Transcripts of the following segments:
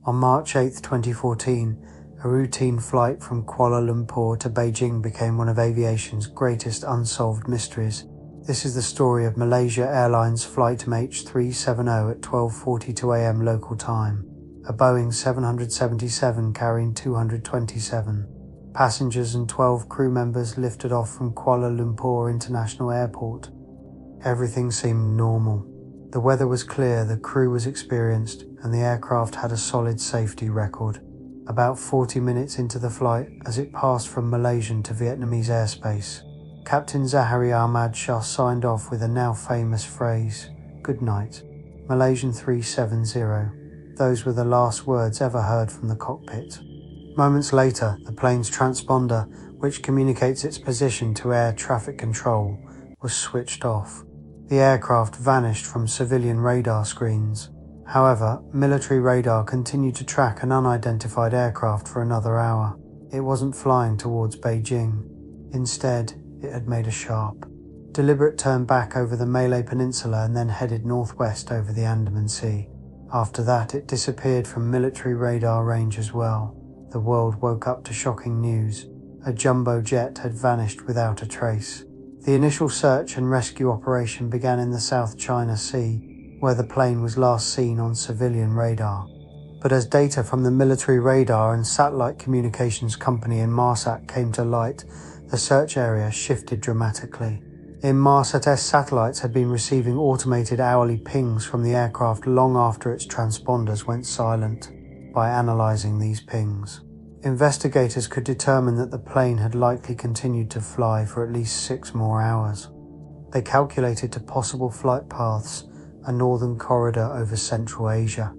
On March 8, 2014, a routine flight from Kuala Lumpur to Beijing became one of aviation's greatest unsolved mysteries. This is the story of Malaysia Airlines Flight MH370 at 12:42 a.m. local time, a Boeing 777 carrying 227 passengers and 12 crew members lifted off from Kuala Lumpur International Airport. Everything seemed normal. The weather was clear, the crew was experienced, and the aircraft had a solid safety record. About 40 minutes into the flight, as it passed from Malaysian to Vietnamese airspace, Captain Zahari Ahmad Shah signed off with a now famous phrase, "Good night, Malaysian 370. Those were the last words ever heard from the cockpit. Moments later, the plane's transponder, which communicates its position to air traffic control, was switched off. The aircraft vanished from civilian radar screens. However, military radar continued to track an unidentified aircraft for another hour. It wasn't flying towards Beijing. Instead, it had made a sharp, deliberate turn back over the Malay Peninsula and then headed northwest over the Andaman Sea. After that, it disappeared from military radar range as well. The world woke up to shocking news. A jumbo jet had vanished without a trace. The initial search and rescue operation began in the South China Sea, where the plane was last seen on civilian radar. But as data from the military radar and satellite communications company Inmarsat came to light, the search area shifted dramatically. Inmarsat's satellites had been receiving automated hourly pings from the aircraft long after its transponders went silent. By analysing these pings, investigators could determine that the plane had likely continued to fly for at least 6 more hours. They calculated to possible flight paths, a northern corridor over Central Asia,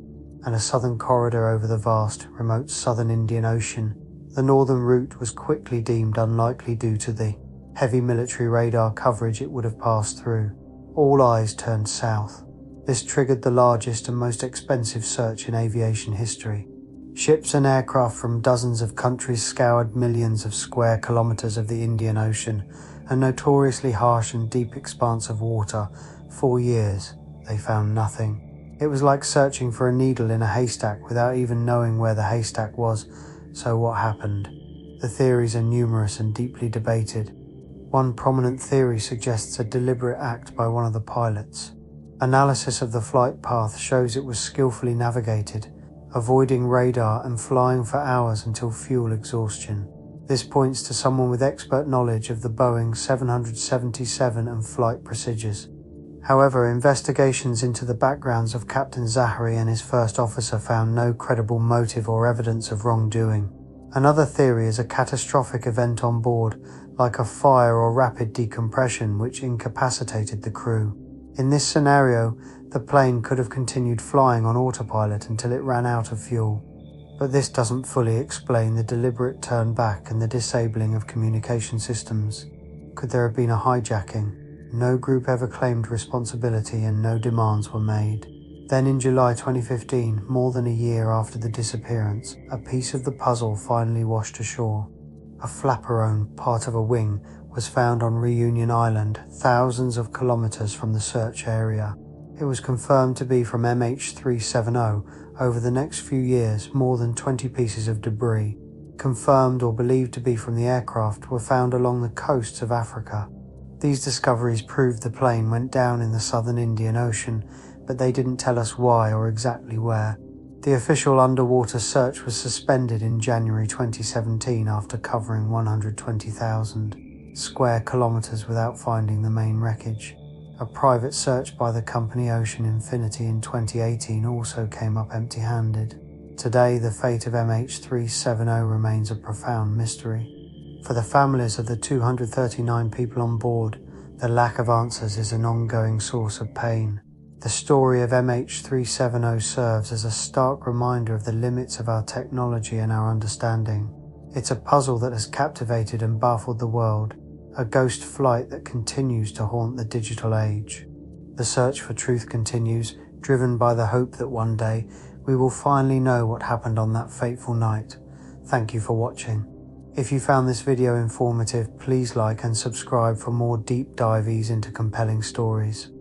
and a southern corridor over the vast, remote southern Indian Ocean. The northern route was quickly deemed unlikely due to the heavy military radar coverage it would have passed through. All eyes turned south. This triggered the largest and most expensive search in aviation history. Ships and aircraft from dozens of countries scoured millions of square kilometers of the Indian Ocean, a notoriously harsh and deep expanse of water. For years, they found nothing. It was like searching for a needle in a haystack without even knowing where the haystack was. So what happened? The theories are numerous and deeply debated. One prominent theory suggests a deliberate act by one of the pilots. Analysis of the flight path shows it was skillfully navigated, avoiding radar and flying for hours until fuel exhaustion. This points to someone with expert knowledge of the Boeing 777 and flight procedures. However, investigations into the backgrounds of Captain Zahari and his first officer found no credible motive or evidence of wrongdoing. Another theory is a catastrophic event on board, like a fire or rapid decompression which incapacitated the crew. In this scenario, the plane could have continued flying on autopilot until it ran out of fuel. But this doesn't fully explain the deliberate turn back and the disabling of communication systems. Could there have been a hijacking? No group ever claimed responsibility and no demands were made. Then in July 2015, more than a year after the disappearance, a piece of the puzzle finally washed ashore. A flaperon, part of a wing, was found on Reunion Island, thousands of kilometers from the search area. It was confirmed to be from MH370. Over the next few years, more than 20 pieces of debris, confirmed or believed to be from the aircraft, were found along the coasts of Africa. These discoveries proved the plane went down in the southern Indian Ocean, but they didn't tell us why or exactly where. The official underwater search was suspended in January 2017 after covering 120,000 square kilometers without finding the main wreckage. A private search by the company Ocean Infinity in 2018 also came up empty-handed. Today, the fate of MH370 remains a profound mystery. For the families of the 239 people on board, the lack of answers is an ongoing source of pain. The story of MH370 serves as a stark reminder of the limits of our technology and our understanding. It's a puzzle that has captivated and baffled the world, a ghost flight that continues to haunt the digital age. The search for truth continues, driven by the hope that one day we will finally know what happened on that fateful night. Thank you for watching. If you found this video informative, please like and subscribe for more deep dives into compelling stories.